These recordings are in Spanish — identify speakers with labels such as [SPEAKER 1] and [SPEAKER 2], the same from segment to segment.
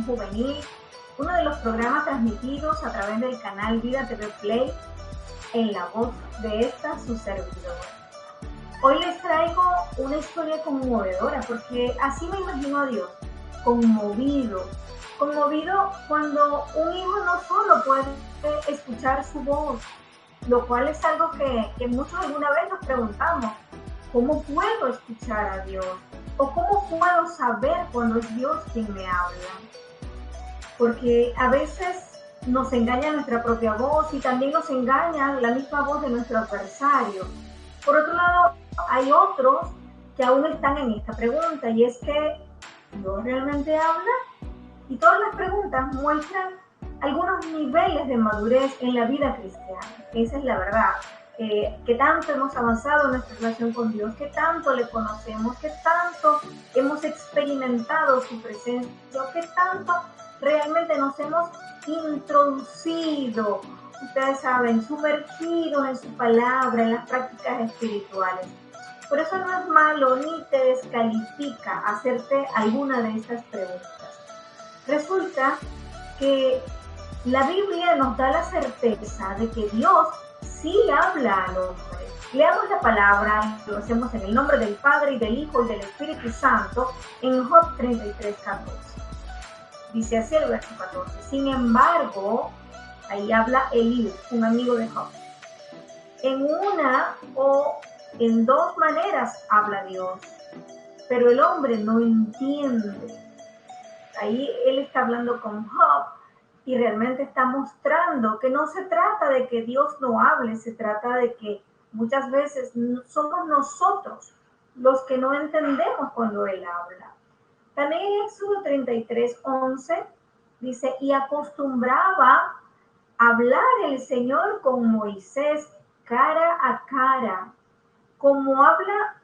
[SPEAKER 1] Juvenil, uno de los programas transmitidos a través del canal Vida TV Play, en la voz de esta su servidora. Hoy les traigo una historia conmovedora, porque así me imagino a Dios, conmovido cuando un hijo no solo puede escuchar su voz, lo cual es algo que muchos alguna vez nos preguntamos: ¿cómo puedo escuchar a Dios? ¿O cómo puedo saber cuando es Dios quien me habla? Porque a veces nos engaña nuestra propia voz y también nos engaña la misma voz de nuestro adversario. Por otro lado, hay otros que aún están en esta pregunta, y es que ¿Dios realmente habla? Y todas las preguntas muestran algunos niveles de madurez en la vida cristiana. Esa es la verdad. Que tanto hemos avanzado en nuestra relación con Dios, que tanto le conocemos, que tanto hemos experimentado su presencia, que tanto realmente nos hemos introducido, ustedes saben, sumergidos en su palabra, en las prácticas espirituales. Por eso no es malo ni te descalifica hacerte alguna de estas preguntas. Resulta que la Biblia nos da la certeza de que Dios sí habla al hombre. Leamos la palabra, lo hacemos en el nombre del Padre, y del Hijo, y del Espíritu Santo, en Job 33:14. Dice así el verso 14. Sin embargo, ahí habla Eliú, un amigo de Job. En una o en dos maneras habla Dios, pero el hombre no entiende. Ahí él está hablando con Job y realmente está mostrando que no se trata de que Dios no hable, se trata de que muchas veces somos nosotros los que no entendemos cuando Él habla. También en Éxodo 33:11 dice: y acostumbraba a hablar el Señor con Moisés cara a cara, como habla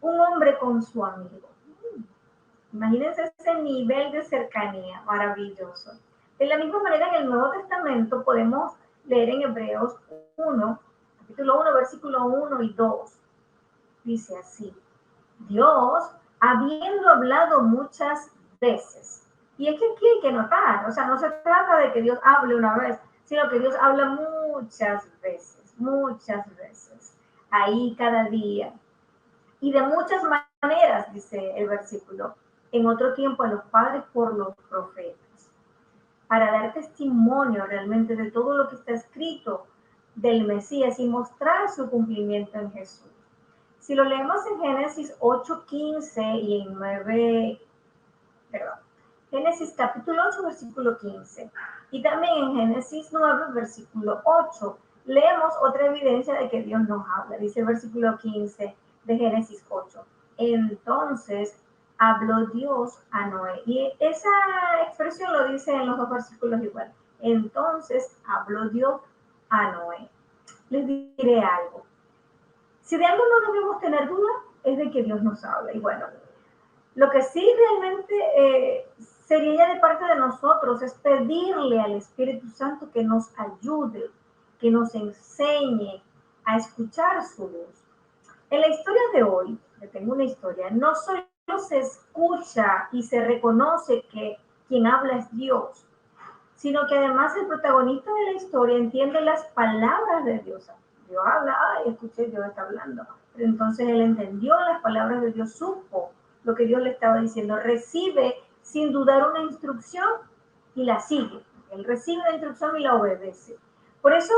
[SPEAKER 1] un hombre con su amigo. Imagínense ese nivel de cercanía maravilloso. De la misma manera, en el Nuevo Testamento podemos leer en Hebreos 1, capítulo 1, versículo 1 y 2. Dice así: Dios, habiendo hablado muchas veces. Y es que aquí hay que notar, o sea, no se trata de que Dios hable una vez, sino que Dios habla muchas veces, ahí cada día. Y de muchas maneras, dice el versículo, en otro tiempo a los padres por los profetas, para dar testimonio realmente de todo lo que está escrito del Mesías y mostrar su cumplimiento en Jesús. Si lo leemos en Génesis 8:15 y en Génesis capítulo 8, versículo 15, y también en Génesis 9, versículo 8, leemos otra evidencia de que Dios nos habla. Dice el versículo 15 de Génesis 8. Entonces habló Dios a Noé. Y esa expresión lo dice en los dos versículos igual. Entonces habló Dios a Noé. Les diré algo. Si de algo no debemos tener duda, es de que Dios nos habla. Y bueno, lo que sí realmente sería ya de parte de nosotros es pedirle al Espíritu Santo que nos ayude, que nos enseñe a escuchar su voz. En la historia de hoy, que tengo una historia, no solo se escucha y se reconoce que quien habla es Dios, sino que además el protagonista de la historia entiende las palabras de Dios. Dios habla, escuché, Dios está hablando. Pero entonces él entendió las palabras de Dios, supo lo que Dios le estaba diciendo, recibe sin dudar una instrucción y la sigue. Él recibe la instrucción y la obedece. Por eso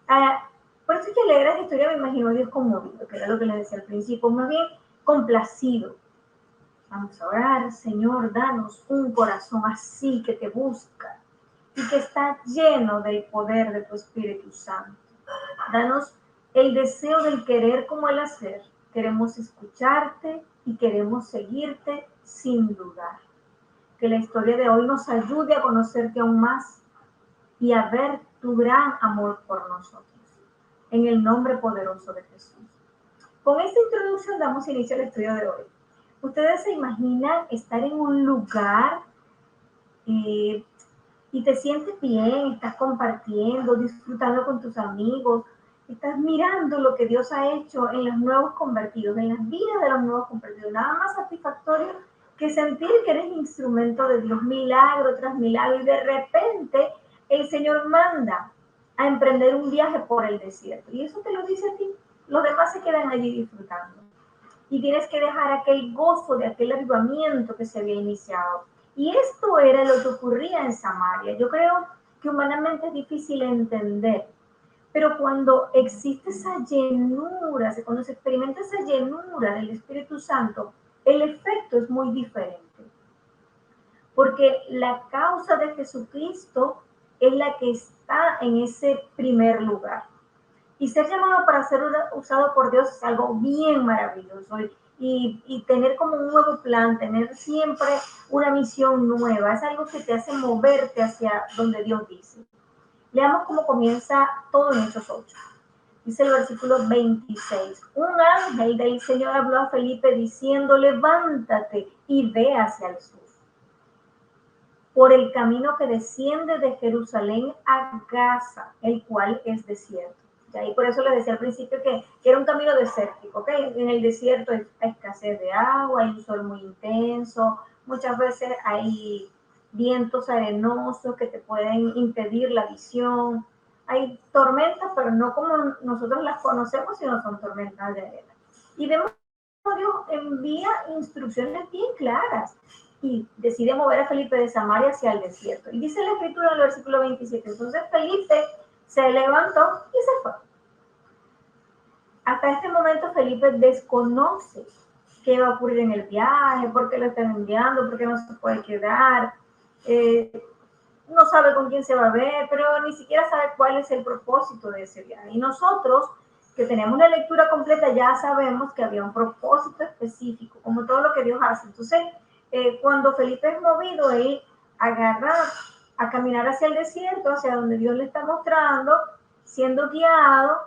[SPEAKER 1] que leer esta historia me imagino a Dios conmovido, que era lo que les decía al principio, más bien complacido. Vamos a orar: Señor, danos un corazón así que te busca y que está lleno del poder de tu Espíritu Santo. Danos el deseo del querer como el hacer. Queremos escucharte y queremos seguirte sin dudar. Que la historia de hoy nos ayude a conocerte aún más y a ver tu gran amor por nosotros. En el nombre poderoso de Jesús. Con esta introducción damos inicio al estudio de hoy. ¿Ustedes se imaginan estar en un lugar y te sientes bien, estás compartiendo, disfrutando con tus amigos, estás mirando lo que Dios ha hecho en los nuevos convertidos, en las vidas de los nuevos convertidos? Nada más satisfactorio que sentir que eres instrumento de Dios, milagro tras milagro, y de repente el Señor manda a emprender un viaje por el desierto. Y eso te lo dice a ti. Los demás se quedan allí disfrutando. Y tienes que dejar aquel gozo de aquel avivamiento que se había iniciado. Y esto era lo que ocurría en Samaria. Yo creo que humanamente es difícil entender, pero cuando existe esa llenura, cuando se experimenta esa llenura del Espíritu Santo, el efecto es muy diferente. Porque la causa de Jesucristo es la que está en ese primer lugar. Y ser llamado para ser usado por Dios es algo bien maravilloso. Y tener como un nuevo plan, tener siempre una misión nueva, es algo que te hace moverte hacia donde Dios dice. Leamos cómo comienza todo en Hechos 8. Dice el versículo 26. Un ángel del Señor habló a Felipe diciendo, levántate y ve hacia el sur, por el camino que desciende de Jerusalén a Gaza, el cual es desierto. Y por eso les decía al principio que era un camino desértico, ¿ok? En el desierto hay escasez de agua, hay un sol muy intenso, muchas veces hay vientos arenosos que te pueden impedir la visión. Hay tormentas, pero no como nosotros las conocemos, sino son tormentas de arena. Y vemos que Dios envía instrucciones bien claras y decide mover a Felipe de Samaria hacia el desierto. Y dice la escritura en el versículo 27, entonces Felipe se levantó y se fue. Hasta este momento Felipe desconoce qué va a ocurrir en el viaje, por qué lo están enviando, por qué no se puede quedar, no sabe con quién se va a ver, pero ni siquiera sabe cuál es el propósito de ese viaje. Y nosotros, que tenemos la lectura completa, ya sabemos que había un propósito específico, como todo lo que Dios hace. Entonces, cuando Felipe es movido, él agarra a caminar hacia el desierto, hacia donde Dios le está mostrando, siendo guiado,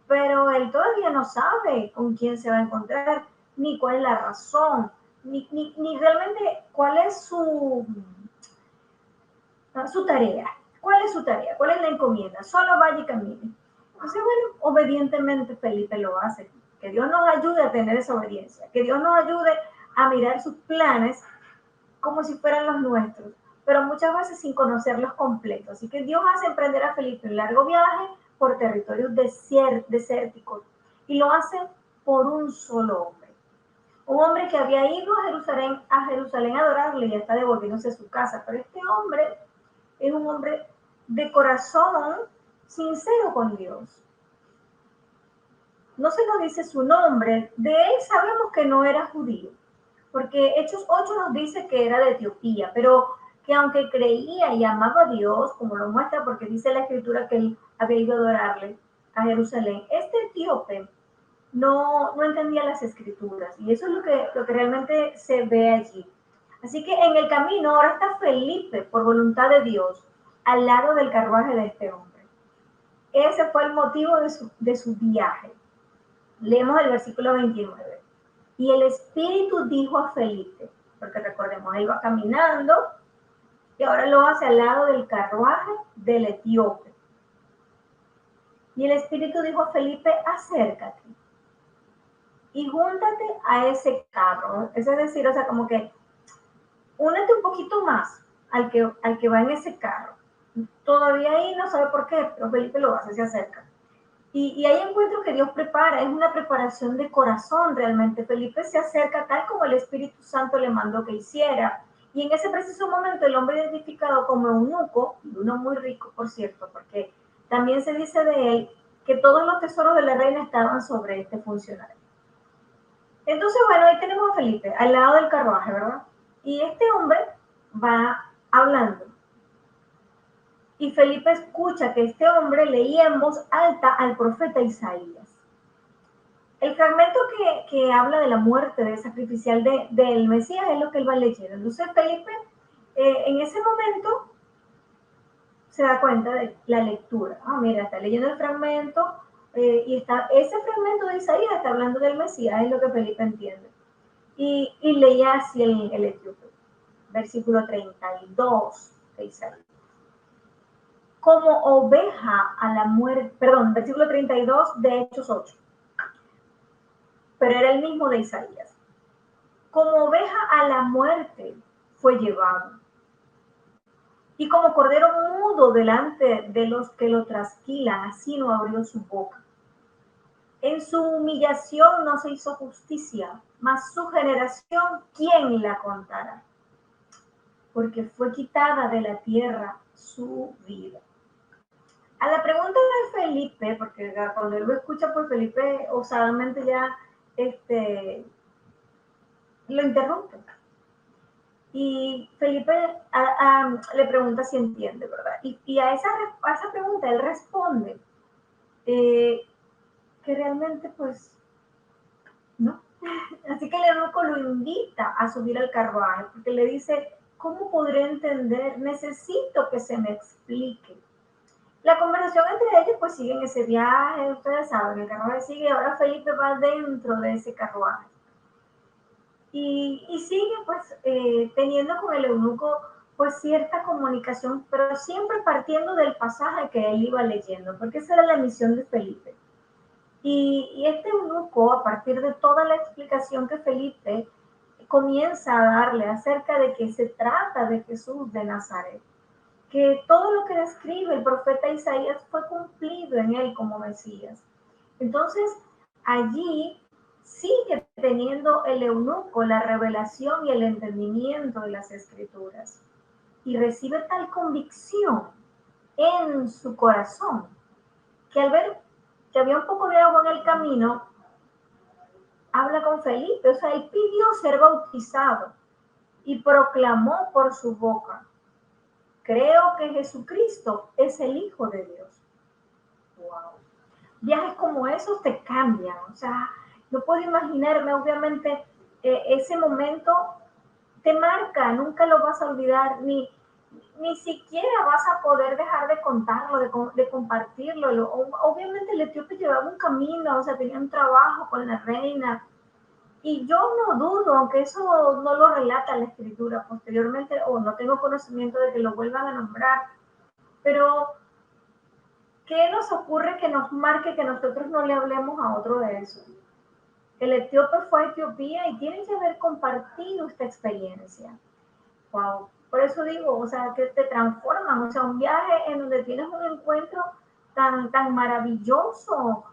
[SPEAKER 1] pero él todavía no sabe con quién se va a encontrar, ni cuál es la razón, ni realmente cuál es su tarea. ¿Cuál es su tarea? ¿Cuál es la encomienda? Solo vaya y camine. Entonces, bueno, obedientemente Felipe lo hace. Que Dios nos ayude a tener esa obediencia, que Dios nos ayude a mirar sus planes como si fueran los nuestros, pero muchas veces sin conocerlos completos. Así que Dios hace emprender a Felipe un largo viaje por territorios desérticos y lo hace por un solo hombre. Un hombre que había ido a Jerusalén a adorarle y está devolviéndose a su casa, pero este hombre es un hombre de corazón sincero con Dios. No se nos dice su nombre, de él sabemos que no era judío, porque Hechos 8 nos dice que era de Etiopía, pero que aunque creía y amaba a Dios, como lo muestra porque dice la escritura que él había ido a adorarle a Jerusalén, este etíope no entendía las escrituras, y eso es lo que realmente se ve allí. Así que en el camino ahora está Felipe, por voluntad de Dios, al lado del carruaje de este hombre. Ese fue el motivo de su viaje. Leemos el versículo 29. Y el Espíritu dijo a Felipe, porque recordemos, él va caminando y ahora lo hace al lado del carruaje del etíope. Y el Espíritu dijo a Felipe, acércate y júntate a ese carro. Es decir, o sea, como que únete un poquito más al que va en ese carro. Todavía ahí no sabe por qué, pero Felipe lo hace, se acerca. Y ahí encuentro que Dios prepara, es una preparación de corazón realmente. Felipe se acerca tal como el Espíritu Santo le mandó que hiciera. Y en ese preciso momento el hombre identificado como eunuco, y uno muy rico, por cierto, porque también se dice de él que todos los tesoros de la reina estaban sobre este funcionario. Entonces, bueno, ahí tenemos a Felipe, al lado del carruaje, ¿verdad? Y este hombre va hablando. Y Felipe escucha que este hombre leía en voz alta al profeta Isaías. El fragmento que habla de la muerte de sacrificial del Mesías es lo que él va leyendo. Entonces Felipe en ese momento se da cuenta de la lectura. Mira, está leyendo el fragmento y ese fragmento de Isaías está hablando del Mesías, es lo que Felipe entiende. Y leía así el etíope, versículo 32 de Isaías. Como oveja a la muerte, perdón, versículo 32 de Hechos 8. Pero era el mismo de Isaías. como oveja a la muerte fue llevado. Y como cordero mudo delante de los que lo trasquilan, así no abrió su boca. En su humillación no se hizo justicia, mas su generación, ¿quién la contará? Porque fue quitada de la tierra su vida. A la pregunta de Felipe, porque cuando él lo escucha, pues Felipe osadamente ya lo interrumpe. Y Felipe le pregunta si entiende, ¿verdad? Y a esa pregunta él responde que realmente pues no. Así que el eunuco lo invita a subir al carruaje porque le dice, ¿cómo podré entender? Necesito que se me explique. La conversación entre ellos pues sigue en ese viaje, ustedes saben, el carruaje sigue, ahora Felipe va dentro de ese carruaje. Y sigue pues teniendo con el eunuco pues cierta comunicación, pero siempre partiendo del pasaje que él iba leyendo, porque esa era la misión de Felipe. Y este eunuco, a partir de toda la explicación que Felipe comienza a darle acerca de que se trata de Jesús de Nazaret, que todo lo que describe el profeta Isaías fue cumplido en él como Mesías. Entonces, allí sigue teniendo el eunuco la revelación y el entendimiento de las Escrituras y recibe tal convicción en su corazón que al ver que había un poco de agua en el camino, habla con Felipe, o sea, él pidió ser bautizado y proclamó por su boca, creo que Jesucristo es el Hijo de Dios. Wow. Viajes como esos te cambian, o sea, no puedo imaginarme, obviamente, ese momento te marca, nunca lo vas a olvidar, ni siquiera vas a poder dejar de contarlo, de compartirlo. Obviamente el etíope llevaba un camino, o sea, tenía un trabajo con la reina. Y yo no dudo, aunque eso no lo relata la escritura posteriormente, o no tengo conocimiento de que lo vuelvan a nombrar, pero ¿qué nos ocurre que nos marque que nosotros no le hablemos a otro de eso? El etíope fue a Etiopía y tiene que haber compartido esta experiencia. Wow. Por eso digo, o sea, que te transforman, o sea, un viaje en donde tienes un encuentro tan maravilloso,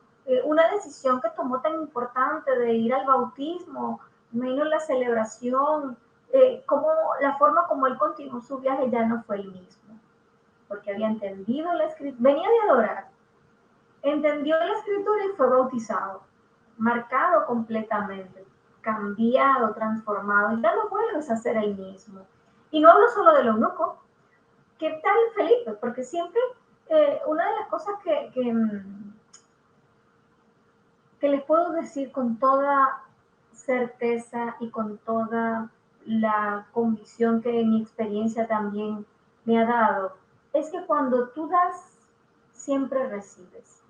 [SPEAKER 1] una decisión que tomó tan importante de ir al bautismo, menos la celebración, como la forma como él continuó su viaje ya no fue el mismo, porque había entendido la escritura, venía de adorar, entendió la escritura y fue bautizado, marcado completamente, cambiado, transformado, y ya no vuelves a ser el mismo. Y no hablo solo del eunuco. ¿Qué tal Felipe? Porque siempre una de las cosas que les puedo decir con toda certeza y con toda la convicción que mi experiencia también me ha dado, es que cuando tú das, siempre recibes.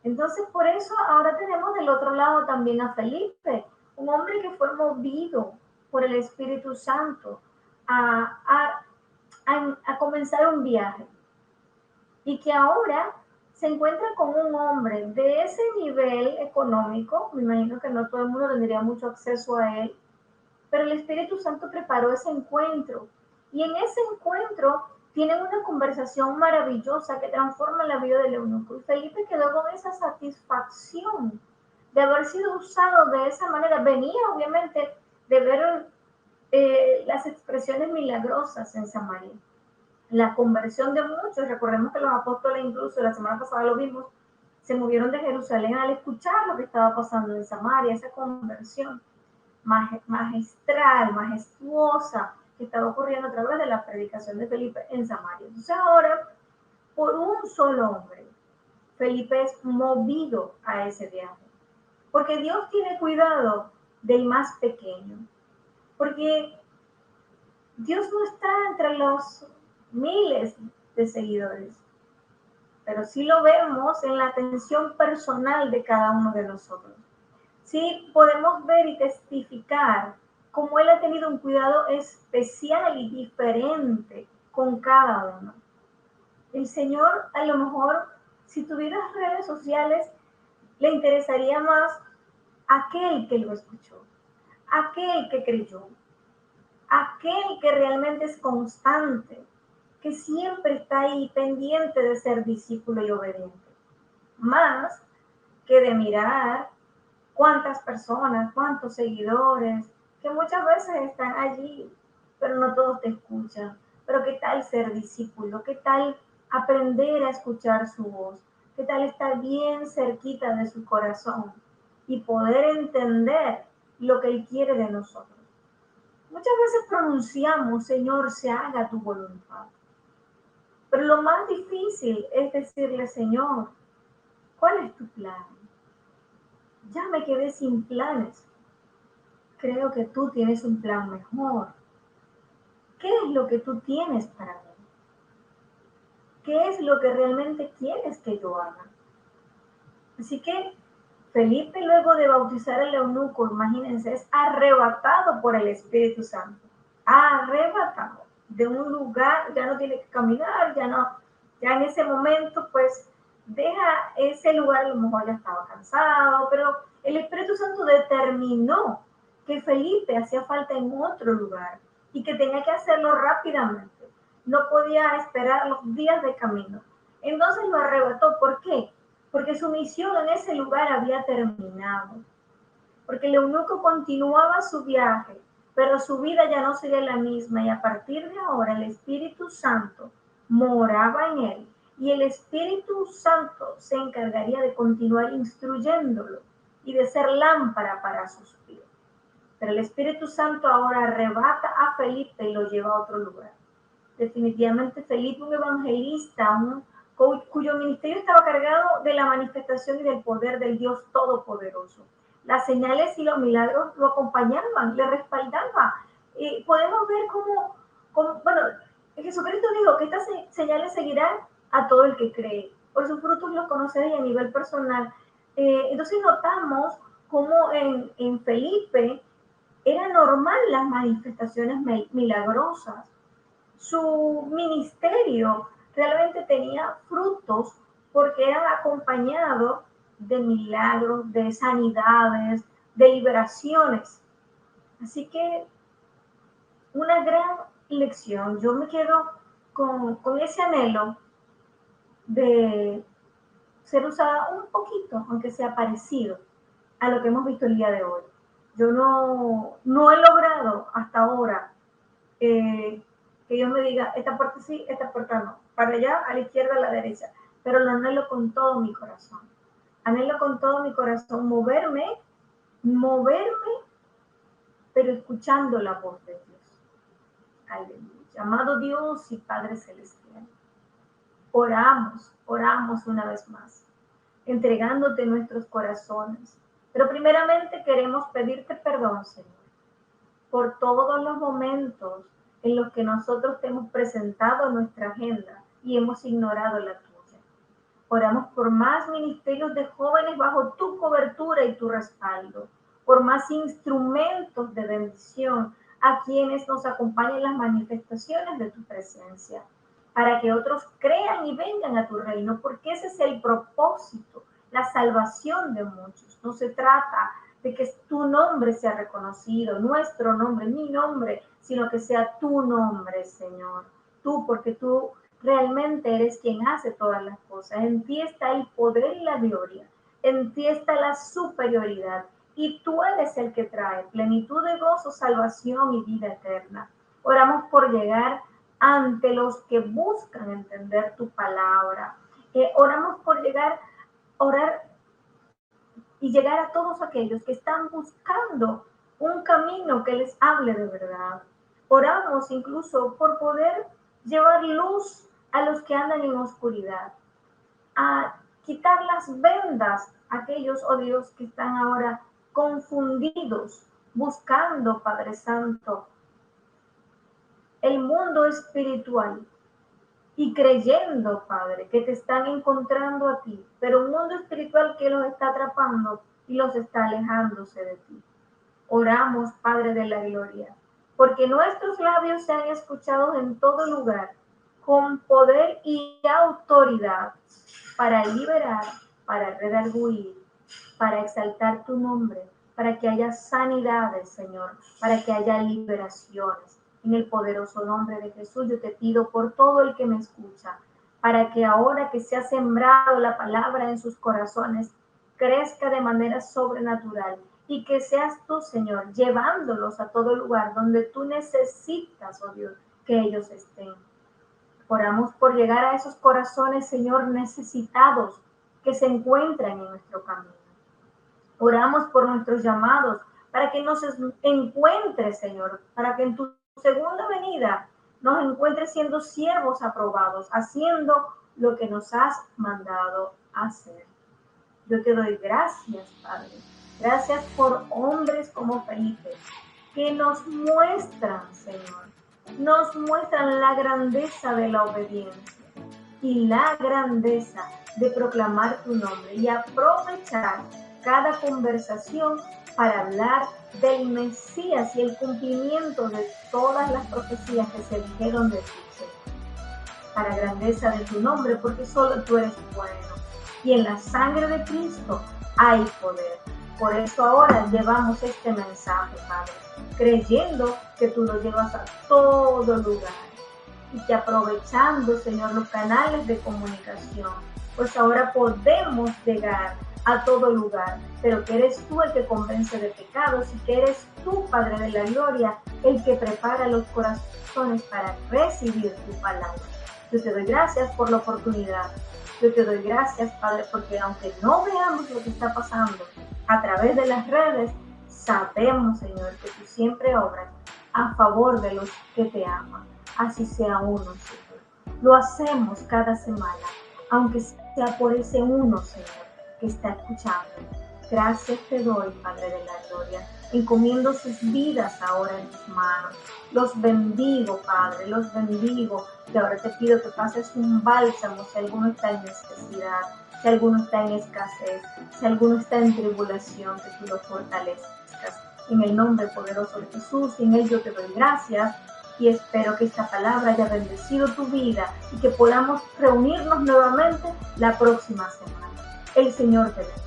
[SPEAKER 1] Entonces, por eso ahora tenemos del otro lado también a Felipe, un hombre que fue movido por el Espíritu Santo a comenzar un viaje y que ahora se encuentra con un hombre de ese nivel económico. Me imagino que no todo el mundo tendría mucho acceso a él, pero el Espíritu Santo preparó ese encuentro y en ese encuentro tienen una conversación maravillosa que transforma la vida del eunuco. Y Felipe quedó con esa satisfacción de haber sido usado de esa manera. Venía obviamente de ver las expresiones milagrosas en Samaria, la conversión de muchos. Recordemos que los apóstoles, incluso la semana pasada lo vimos, se movieron de Jerusalén al escuchar lo que estaba pasando en Samaria, esa conversión magistral, majestuosa, que estaba ocurriendo a través de la predicación de Felipe en Samaria. Entonces ahora, por un solo hombre, Felipe es movido a ese viaje, porque Dios tiene cuidado del más pequeño, porque Dios no está entre los miles de seguidores, pero sí lo vemos en la atención personal de cada uno de nosotros. Sí podemos ver y testificar cómo Él ha tenido un cuidado especial y diferente con cada uno. El Señor, a lo mejor, si tuvieras redes sociales, le interesaría más aquel que lo escuchó, aquel que creyó, aquel que realmente es constante, que siempre está ahí pendiente de ser discípulo y obediente, más que de mirar cuántas personas, cuántos seguidores, que muchas veces están allí, pero no todos te escuchan. Pero ¿qué tal ser discípulo? ¿Qué tal aprender a escuchar su voz? ¿Qué tal estar bien cerquita de su corazón y poder entender lo que Él quiere de nosotros? Muchas veces pronunciamos, Señor, se haga tu voluntad. Pero lo más difícil es decirle, Señor, ¿cuál es tu plan? Ya me quedé sin planes. Creo que tú tienes un plan mejor. ¿Qué es lo que tú tienes para mí? ¿Qué es lo que realmente quieres que yo haga? Así que Felipe, luego de bautizar al eunuco, imagínense, es arrebatado por el Espíritu Santo. Arrebatado de un lugar, ya no tiene que caminar, ya no, ya en ese momento, pues deja ese lugar, a lo mejor ya estaba cansado, pero el Espíritu Santo determinó que Felipe hacía falta en otro lugar y que tenía que hacerlo rápidamente. No podía esperar los días de camino. Entonces lo arrebató. ¿Por qué? Porque su misión en ese lugar había terminado. Porque el eunuco continuaba su viaje, pero su vida ya no sería la misma y a partir de ahora el Espíritu Santo moraba en él y el Espíritu Santo se encargaría de continuar instruyéndolo y de ser lámpara para sus pies. Pero el Espíritu Santo ahora arrebata a Felipe y lo lleva a otro lugar. Definitivamente Felipe, un evangelista, cuyo ministerio estaba cargado de la manifestación y del poder del Dios Todopoderoso. Las señales y los milagros lo acompañaban, le respaldaban. Y podemos ver cómo, bueno, Jesucristo dijo que estas señales seguirán a todo el que cree. Por sus frutos los conoceréis a nivel personal. Entonces notamos cómo en Felipe era normal las manifestaciones milagrosas. Su ministerio realmente tenía frutos porque eran acompañados de milagros, de sanidades, de liberaciones. Así que una gran lección. Yo me quedo con ese anhelo de ser usada un poquito, aunque sea parecido a lo que hemos visto el día de hoy. Yo no he logrado hasta ahora que Dios me diga, esta puerta sí, esta puerta no, para allá, a la izquierda, a la derecha, pero lo anhelo con todo mi corazón. Anhelo con todo mi corazón moverme, pero escuchando la voz de Dios. Aleluya. Amado Dios y Padre Celestial, oramos una vez más, entregándote nuestros corazones. Pero primeramente queremos pedirte perdón, Señor, por todos los momentos en los que nosotros te hemos presentado nuestra agenda y hemos ignorado la tuya. Oramos por más ministerios de jóvenes bajo tu cobertura y tu respaldo, por más instrumentos de bendición a quienes nos acompañen las manifestaciones de tu presencia, para que otros crean y vengan a tu reino, porque ese es el propósito, la salvación de muchos. No se trata de que tu nombre sea reconocido, nuestro nombre, mi nombre, sino que sea tu nombre, Señor. Tú, porque tú realmente eres quien hace todas las cosas. En ti está el poder y la gloria. En ti está la superioridad. Y tú eres el que trae plenitud de gozo, salvación y vida eterna. Oramos por llegar ante los que buscan entender tu palabra. Oramos por orar y llegar a todos aquellos que están buscando un camino que les hable de verdad. Oramos incluso por poder llevar luz a los que andan en oscuridad, a quitar las vendas a aquellos, oh Dios, que están ahora confundidos, buscando, Padre Santo, el mundo espiritual y creyendo, Padre, que te están encontrando a ti, pero un mundo espiritual que los está atrapando y los está alejándose de ti. Oramos, Padre de la gloria, porque nuestros labios sean escuchados en todo lugar, con poder y autoridad, para liberar, para redarguir, para exaltar tu nombre, para que haya sanidades, Señor, para que haya liberaciones. En el poderoso nombre de Jesús, yo te pido por todo el que me escucha, para que ahora que se ha sembrado la palabra en sus corazones, crezca de manera sobrenatural y que seas tú, Señor, llevándolos a todo lugar donde tú necesitas, oh Dios, que ellos estén. Oramos por llegar a esos corazones, Señor, necesitados que se encuentran en nuestro camino. Oramos por nuestros llamados para que nos encuentres, Señor, para que en tu segunda venida nos encuentres siendo siervos aprobados, haciendo lo que nos has mandado hacer. Yo te doy gracias, Padre. Gracias por hombres como Felipe, que nos muestran, Señor, nos muestran la grandeza de la obediencia y la grandeza de proclamar tu nombre y aprovechar cada conversación para hablar del Mesías y el cumplimiento de todas las profecías que se dijeron de ti, Señor. Para grandeza de tu nombre, porque solo tú eres bueno. Y en la sangre de Cristo hay poder. Por eso ahora llevamos este mensaje, Padre, creyendo que tú lo llevas a todo lugar y que aprovechando, Señor, los canales de comunicación, pues ahora podemos llegar a todo lugar, pero que eres tú el que convence de pecados y que eres tú, Padre de la Gloria, el que prepara los corazones para recibir tu palabra. Yo te doy gracias por la oportunidad. Yo te doy gracias, Padre, porque aunque no veamos lo que está pasando a través de las redes, sabemos, Señor, que tú siempre obras a favor de los que te aman. Así sea uno, Señor. Lo hacemos cada semana, aunque sea por ese uno, Señor, que está escuchando. Gracias te doy, Padre de la Gloria. Encomiendo sus vidas ahora en tus manos. Los bendigo, Padre, los bendigo. Y ahora te pido que pases un bálsamo si alguno está en necesidad, si alguno está en escasez, si alguno está en tribulación, que tú lo fortalezcas. En el nombre poderoso de Jesús, y en él yo te doy gracias y espero que esta palabra haya bendecido tu vida y que podamos reunirnos nuevamente la próxima semana. El Señor te bendiga.